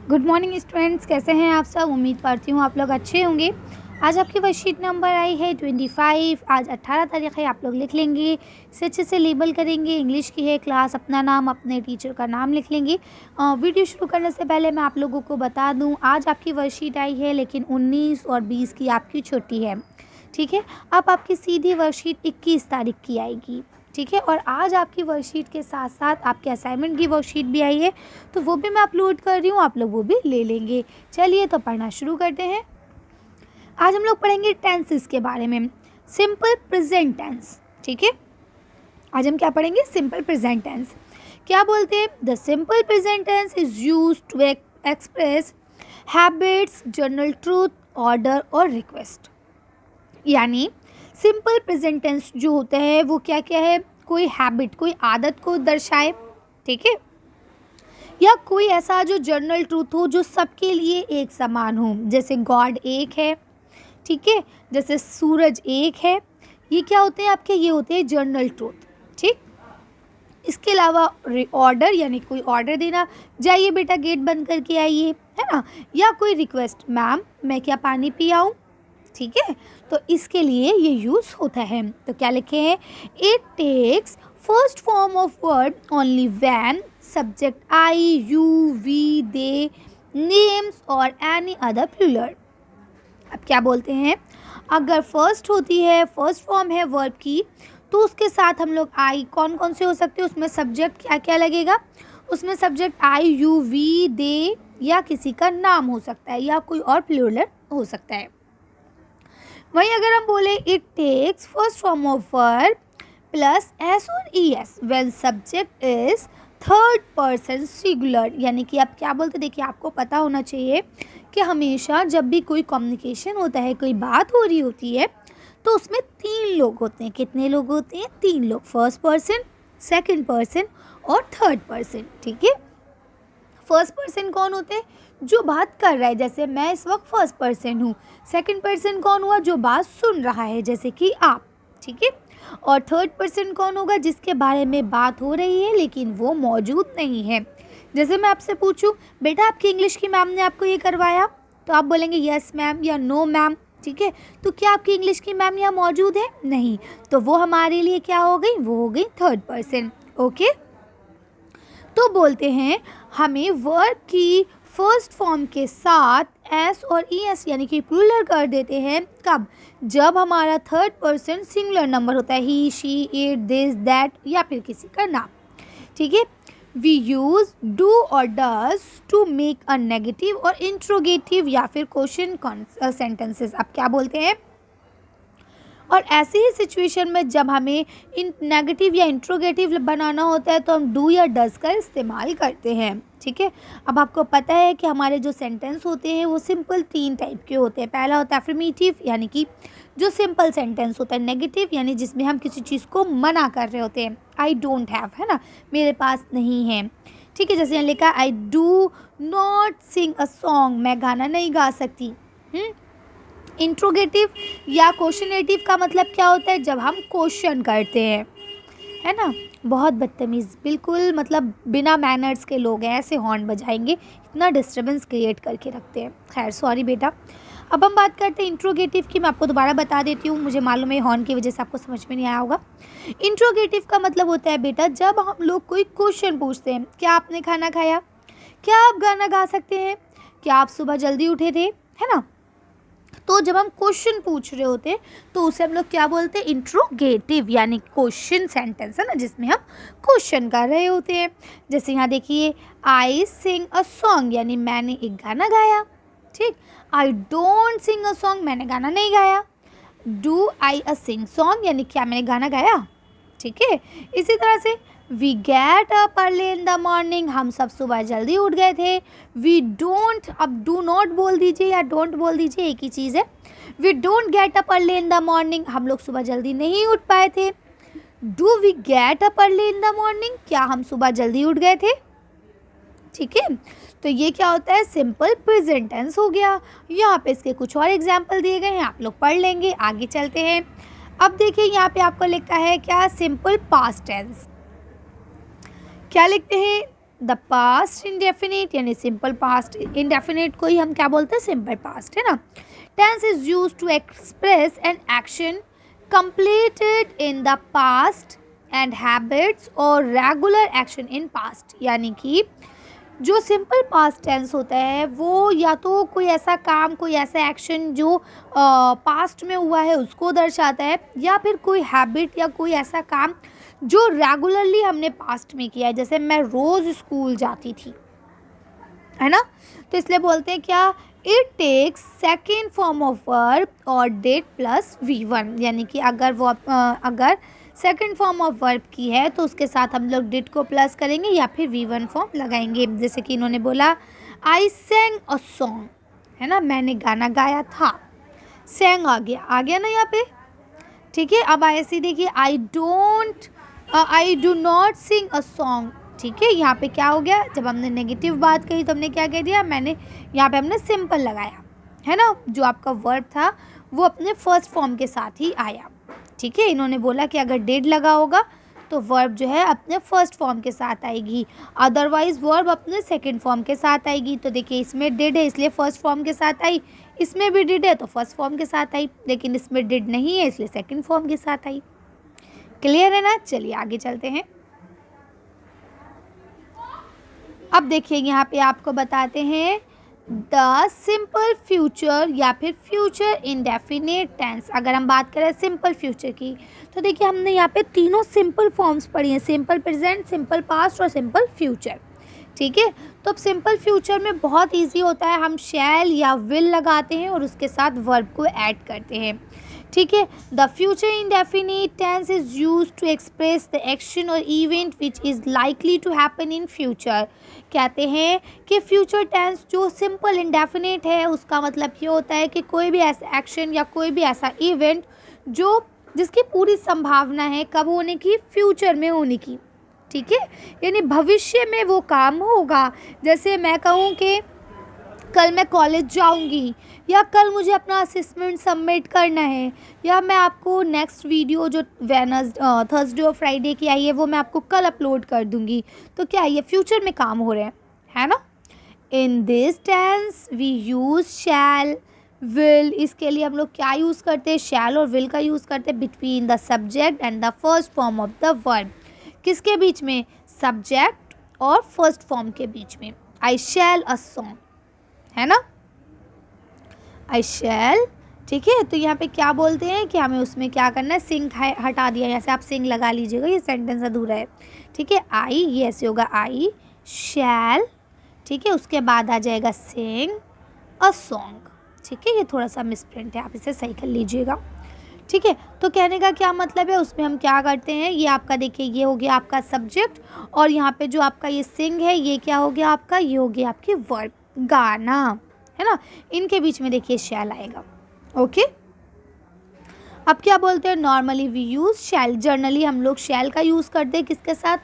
Good morning students, कैसे हैं आप सब। उम्मीद करती हूँ आप लोग अच्छे होंगे। आज आपकी वर्कशीट नंबर आई है 25। आज 18 तारीख है। आप लोग लिख लेंगे, इसे अच्छे से लेबल करेंगे। इंग्लिश की है क्लास, अपना नाम, अपने टीचर का नाम लिख लेंगे। वीडियो शुरू करने से पहले मैं आप लोगों को बता दूँ, आज आपकी वर्कशीट आई है लेकिन 19 और 20 की आपकी छुट्टी है। ठीक है, अब आपकी सीधी वर्कशीट 21 तारीख की आएगी। ठीक है, और आज आपकी वर्कशीट के साथ साथ आपके असाइनमेंट की वर्कशीट भी आई है, तो वो भी मैं अपलोड कर रही हूँ, आप लोग वो भी ले लेंगे। चलिए तो पढ़ना शुरू करते हैं। आज हम लोग पढ़ेंगे टेंसेस के बारे में, सिंपल प्रेजेंट टेंस। ठीक है, आज हम क्या पढ़ेंगे, सिंपल प्रेजेंट टेंस। क्या बोलते हैं, the simple present tense is used to express habits, general truth, order और रिक्वेस्ट। यानी सिंपल प्रेजेंट टेंस जो होता है वो क्या क्या है, कोई हैबिट, कोई आदत को दर्शाए। ठीक है, या कोई ऐसा जो जनरल ट्रूथ हो, जो सबके लिए एक समान हो, जैसे गॉड एक है। ठीक है, जैसे सूरज एक है। ये क्या होते हैं आपके, ये होते हैं जनरल ट्रूथ। ठीक, इसके अलावा ऑर्डर, यानी कोई ऑर्डर देना, जाइए बेटा गेट बंद करके आइए, है ना। या कोई रिक्वेस्ट, मैम मैं क्या पानी पी आऊँ। ठीक है, तो इसके लिए ये यूज़ होता है। तो क्या लिखे हैं, it takes first form of word only when subject I, you, we, they, names और एनी अदर प्लूरल। अब क्या बोलते हैं, अगर फर्स्ट होती है, फर्स्ट फॉर्म है वर्ब की, तो उसके साथ हम लोग आई, कौन कौन से हो सकते हैं, उसमें सब्जेक्ट क्या क्या लगेगा, उसमें सब्जेक्ट आई, यू, वी, दे, या किसी का नाम हो सकता है, या कोई और प्लूरल हो सकता है। वहीं अगर हम बोले it takes first form of verb plus S और E S when subject is third person singular, यानी कि आप क्या बोलते, देखिए आपको पता होना चाहिए कि हमेशा जब भी कोई कम्युनिकेशन होता है, कोई बात हो रही होती है, तो उसमें 3 लोग होते हैं। कितने लोग होते हैं, 3 लोग, फर्स्ट पर्सन, सेकंड पर्सन और थर्ड पर्सन। ठीक है, फर्स्ट पर्सन कौन होते हैं, जो बात कर रहा है, जैसे मैं इस वक्त फर्स्ट पर्सन हूँ। सेकंड पर्सन कौन हुआ, जो बात सुन रहा है, जैसे कि आप। ठीक है, और थर्ड पर्सन कौन होगा, जिसके बारे में बात हो रही है लेकिन वो मौजूद नहीं है। जैसे मैं आपसे पूछूं, बेटा आपकी इंग्लिश की मैम ने आपको ये करवाया, तो आप बोलेंगे यस मैम या नो मैम। ठीक है, तो क्या आपकी इंग्लिश की मैम यहाँ मौजूद है, नहीं, तो वो हमारे लिए क्या हो गई, वो हो गई थर्ड पर्सन। ओके, तो बोलते हैं हमें वर्ब की फर्स्ट फॉर्म के साथ एस और ई एस यानी कि प्लूरल कर देते हैं, कब, जब हमारा थर्ड पर्सन सिंगुलर नंबर होता है, he, she, it, this, that, या फिर किसी का नाम। ठीक है, वी यूज डू और does to make a negative और इंट्रोगेटिव या फिर क्वेश्चन सेंटेंसेस। अब क्या बोलते हैं, और ऐसी ही सिचुएशन में जब हमें इन नेगेटिव या इंट्रोगेटिव बनाना होता है, तो हम डू या डज का इस्तेमाल करते हैं। ठीक है, अब आपको पता है कि हमारे जो सेंटेंस होते हैं वो सिंपल 3 टाइप के होते हैं। पहला होता है अफर्मेटिव, यानी कि जो सिंपल सेंटेंस होता है। नेगेटिव, यानी जिसमें हम किसी चीज़ को मना कर रहे होते हैं, आई डोंट हैव, है ना, मेरे पास नहीं है। ठीक है, जैसे यहाँ लिखा I do not sing a song, मैं गाना नहीं गा सकती। इंट्रोगेटिव या क्वेश्चनेटिव का मतलब क्या होता है, जब हम क्वेश्चन करते हैं, है ना। बहुत बदतमीज़, बिल्कुल मतलब बिना मैनर्स के लोग हैं, ऐसे हॉर्न बजाएंगे, इतना डिस्टर्बेंस क्रिएट करके रखते हैं। खैर सॉरी बेटा। अब हम बात करते हैं इंट्रोगेटिव की। मैं आपको दोबारा बता देती हूँ, मुझे मालूम है हॉर्न की वजह से आपको समझ में नहीं आया होगा। इंट्रोगेटिव का मतलब होता है बेटा, जब हम लोग कोई क्वेश्चन पूछते हैं, क्या आपने खाना खाया, क्या आप गाना गा सकते हैं, क्या आप सुबह जल्दी उठे थे, है ना। तो जब हम क्वेश्चन पूछ रहे होते हैं तो उसे हम लोग क्या बोलते हैं, इंट्रोगेटिव, यानी क्वेश्चन सेंटेंस, है ना, जिसमें हम क्वेश्चन कर रहे होते हैं। जैसे यहाँ देखिए, आई सिंग अ सॉन्ग, यानी मैंने एक गाना गाया। ठीक, I don't sing a song, मैंने गाना नहीं गाया। Do I a sing song, यानी क्या मैंने गाना गाया। ठीक है, इसी तरह से we get up early in the morning, हम सब सुबह जल्दी उठ गए थे। वी डोंट, अब डू नॉट बोल दीजिए या डोंट बोल दीजिए, एक ही चीज़ है। We don't get up early in the morning, हम लोग सुबह जल्दी नहीं उठ पाए थे। Do we get up early in the morning, क्या हम सुबह जल्दी उठ गए थे। ठीक है, तो ये क्या होता है, सिंपल प्रेजेंट टेंस हो गया। यहाँ पे इसके कुछ और एग्जाम्पल दिए गए हैं, आप लोग पढ़ लेंगे। आगे चलते हैं। अब देखिए यहाँ पे आपको लिखा है क्या, सिंपल पास्ट टेंस। क्या लिखते हैं, द पास्ट इंडेफिनिट यानी सिंपल पास्ट इंडेफिनिट को ही हम क्या बोलते हैं, सिंपल पास्ट, है ना। Tense is use to express an action completed in the past and habits और regular action in past, यानी कि जो सिंपल पास्ट टेंस होता है वो या तो कोई ऐसा काम, कोई ऐसा एक्शन जो पास्ट में हुआ है उसको दर्शाता है, या फिर कोई हैबिट या कोई ऐसा काम जो रेगुलरली हमने पास्ट में किया है। जैसे मैं रोज़ स्कूल जाती थी, है ना, तो इसलिए बोलते हैं क्या, it takes second form of verb और डिड प्लस V1, यानी कि अगर वो अगर सेकेंड फॉर्म ऑफ वर्ब की है तो उसके साथ हम लोग डिड को प्लस करेंगे या फिर V1 फॉर्म लगाएंगे। जैसे कि इन्होंने बोला आई सेंग अ सॉन्ग, है ना, मैंने गाना गाया था, सेंग आ गया ना यहाँ पे, ठीक है। अब ऐसे देखिए I do not sing a song, ठीक है। यहाँ पे क्या हो गया, जब हमने नेगेटिव बात कही तो हमने क्या कह दिया, मैंने यहाँ पे हमने सिंपल लगाया, है ना, जो आपका वर्ब था वो अपने फर्स्ट फॉर्म के साथ ही आया, ठीक है। इन्होंने बोला कि अगर डिड लगा होगा तो वर्ब जो है अपने फर्स्ट फॉर्म के साथ आएगी, अदरवाइज वर्ब अपने सेकंड फॉर्म के साथ आएगी। तो देखिए इसमें डिड है इसलिए फर्स्ट फॉर्म के साथ आई, इसमें भी डिड है तो फर्स्ट फॉर्म के साथ आई, लेकिन इसमें डिड नहीं है इसलिए सेकंड फॉर्म के साथ आई। क्लियर है ना, चलिए आगे चलते हैं। अब देखिए यहाँ पे आपको बताते हैं द सिंपल फ्यूचर या फिर फ्यूचर इंडेफिनिट टेंस। अगर हम बात करें सिंपल फ्यूचर की तो देखिए हमने यहाँ पे तीनों सिंपल फॉर्म्स पढ़ी हैं, सिंपल प्रेजेंट, सिंपल पास्ट और सिंपल फ्यूचर, ठीक है। तो अब सिंपल फ्यूचर में बहुत इजी होता है, हम शैल या विल लगाते हैं और उसके साथ वर्ब को ऐड करते हैं, ठीक है। The future indefinite tense is use to express the action और event which is likely to happen in future. कहते हैं कि फ्यूचर टेंस जो सिंपल इंडेफिनिट है उसका मतलब ये होता है कि कोई भी ऐसा एक्शन या कोई भी ऐसा इवेंट जो जिसकी पूरी संभावना है कब होने की, फ्यूचर में होने की, ठीक है, यानी भविष्य में वो काम होगा। जैसे मैं कहूँ कि कल मैं कॉलेज जाऊंगी, या कल मुझे अपना असेसमेंट सबमिट करना है, या मैं आपको नेक्स्ट वीडियो जो थर्सडे और फ्राइडे की आई है वो मैं आपको कल अपलोड कर दूंगी, तो क्या ये फ्यूचर में काम हो रहे हैं, है ना। In this tense we use shall will, इसके लिए हम लोग क्या यूज़ करते हैं, शैल और विल का यूज़ करते हैं between the subject and the first form of the verb. किसके बीच में, सब्जेक्ट और फर्स्ट फॉर्म के बीच में। आई शैल अ सॉन्ग, है ना, आई शैल, ठीक है। तो यहाँ पे क्या बोलते हैं कि हमें उसमें क्या करना है, सिंग हटा दिया, यहाँ से आप सिंग लगा लीजिएगा, ये सेंटेंस अधूरा है, ठीक है। आई ये ऐसे होगा आई शैल, ठीक है, उसके बाद आ जाएगा सिंग अ सॉन्ग, ठीक है। ये थोड़ा सा मिसप्रिंट है, आप इसे सही कर लीजिएगा, ठीक है। तो कहने का क्या मतलब है, उसमें हम क्या करते हैं, ये आपका देखिए ये हो गया आपका सब्जेक्ट, और यहाँ पे जो आपका ये सिंग है ये क्या हो गया आपका, ये हो गया आपकी वर्ब, गाना, है ना। इनके बीच में देखिए शैल आएगा, ओके। अब क्या बोलते हैं, normally we use shall, generally हम लोग शैल का यूज़ करते हैं किसके साथ,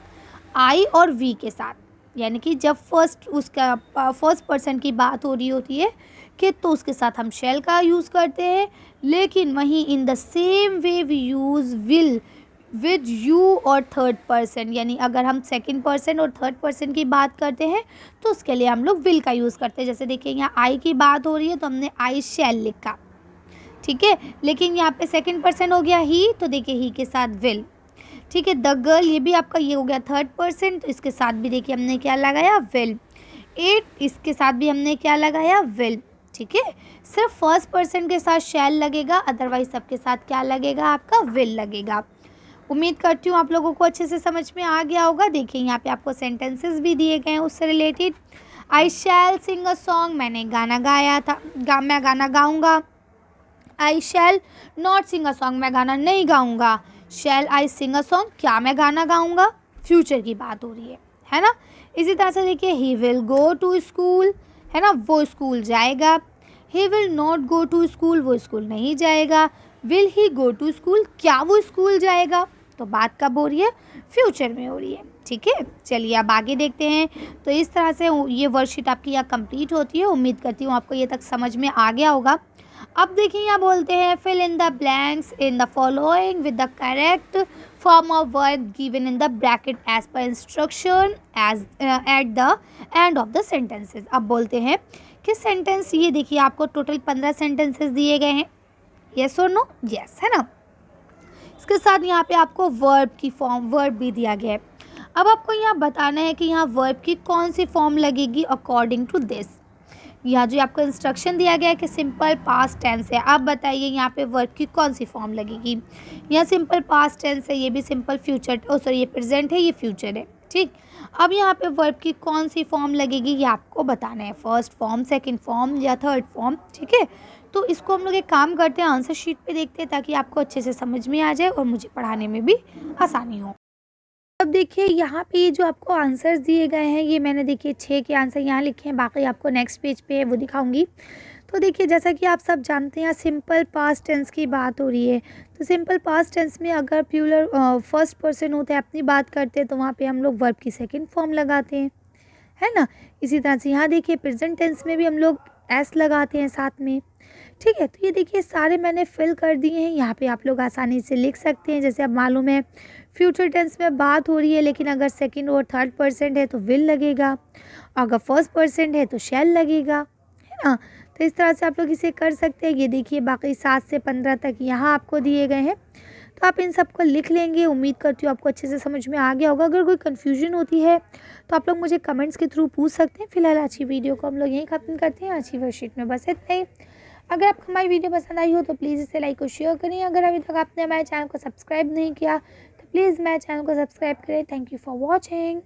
आई और वी के साथ, यानी कि जब फर्स्ट पर्सन की बात हो रही होती है कि तो उसके साथ हम शैल का यूज़ करते हैं। लेकिन वहीं in the same way we use will with you और थर्ड पर्सन, यानी अगर हम सेकंड पर्सन और थर्ड पर्सन की बात करते हैं तो उसके लिए हम लोग विल का यूज़ करते हैं। जैसे देखिए यहाँ आई की बात हो रही है तो हमने आई शैल लिखा, ठीक है, लेकिन यहाँ पे सेकंड पर्सन हो गया ही, तो देखिए ही के साथ विल, ठीक है। द गर्ल ये भी आपका ये हो गया थर्ड पर्सन, तो इसके साथ भी देखिए हमने क्या लगाया, विल। इट इसके साथ भी हमने क्या लगाया, विल, ठीक है। सिर्फ फर्स्ट पर्सन के साथ शैल लगेगा, अदरवाइज सबके साथ क्या लगेगा आपका, विल लगेगा। उम्मीद करती हूँ आप लोगों को अच्छे से समझ में आ गया होगा। देखिए यहाँ पे आपको सेंटेंसेस भी दिए गए हैं उससे related. I shell Singh a song, मैंने गाना गाया था, मैं गाना गाऊंगा। आई shall not sing a song, मैं गाना नहीं गाऊंगा। शैल आई सिंग अ सॉन्ग, क्या मैं गाना गाऊंगा, फ्यूचर की बात हो रही है ना। इसी तरह से देखिए he will go to school, है ना, वो स्कूल जाएगा। He will not go to school, वो स्कूल नहीं जाएगा। Will he go to school, क्या वो स्कूल जाएगा, तो बात कब हो रही है, फ्यूचर में हो रही है, ठीक है। चलिए अब आगे देखते हैं। तो इस तरह से ये वर्कशीट आपकी यहाँ कंप्लीट होती है। उम्मीद करती हूँ आपको ये तक समझ में आ गया होगा। अब देखिए यहाँ बोलते हैं fill in the blanks in the following with the correct form of verb given in the bracket as per instruction as at the end of the sentences. अब बोलते हैं कि सेंटेंस, ये देखिए आपको टोटल 15 सेंटेंसेस दिए गए हैं, यस और नो, यस है ना। इसके साथ यहाँ पे आपको वर्ब की फॉर्म, वर्ब भी दिया गया है। अब आपको यहाँ बताना है कि यहाँ वर्ब की कौन सी फॉर्म लगेगी अकॉर्डिंग टू दिस। यहाँ जो आपको इंस्ट्रक्शन दिया गया है कि सिंपल पास्ट टेंस है, आप बताइए यहाँ पे वर्ब की कौन सी फॉर्म लगेगी। यहाँ सिंपल पास्ट टेंस है, ये भी सिंपल फ्यूचर, ओ सॉरी ये प्रेजेंट है, ये फ्यूचर है, ठीक। अब यहाँ पे वर्ब की कौन सी फॉर्म लगेगी ये आपको बताना है, फर्स्ट फॉर्म, सेकंड फॉर्म या थर्ड फॉर्म, ठीक है। तो इसको हम लोग एक काम करते हैं, आंसर शीट पे देखते हैं ताकि आपको अच्छे से समझ में आ जाए और मुझे पढ़ाने में भी आसानी हो। अब देखिए यहाँ पे ये जो आपको आंसर्स दिए गए हैं, ये मैंने देखिए 6 के आंसर यहाँ लिखे हैं, बाकी आपको नेक्स्ट पेज पे है वो दिखाऊंगी। तो देखिए जैसा कि आप सब जानते हैं सिंपल पास्ट टेंस की बात हो रही है, तो सिंपल पास्ट टेंस में अगर प्लूरल फर्स्ट पर्सन होता है, अपनी बात करते हैं, तो वहाँ पे हम लोग वर्ब की सेकंड फॉर्म लगाते हैं, है ना। इसी तरह से यहाँ देखिए प्रेजेंट टेंस में भी हम लोग एस लगाते हैं साथ में, ठीक है। तो ये देखिए सारे मैंने फिल कर दिए हैं, यहाँ पे आप लोग आसानी से लिख सकते हैं। जैसे अब मालूम है फ्यूचर टेंस में बात हो रही है, लेकिन अगर सेकंड और थर्ड पर्सन है तो विल लगेगा, अगर फर्स्ट पर्सन है तो शैल लगेगा, है ना। तो इस तरह से आप लोग इसे कर सकते हैं। ये देखिए बाकी 7 से 15 तक यहाँ आपको दिए गए हैं, तो आप इन सबको लिख लेंगे। उम्मीद करती हूँ आपको अच्छे से समझ में आ गया होगा। अगर कोई कन्फ्यूजन होती है तो आप लोग मुझे कमेंट्स के थ्रू पूछ सकते हैं। फिलहाल आज की वीडियो को हम लोग यहीं ख़त्म करते हैं। आज की वर्कशीट में बस इतना ही। अगर आपको हमारी वीडियो पसंद आई हो तो प्लीज़ इसे लाइक और शेयर करें। अगर अभी तक आपने हमारे चैनल को सब्सक्राइब नहीं किया तो प्लीज़ मेरे चैनल को सब्सक्राइब करें। Thank you for watching.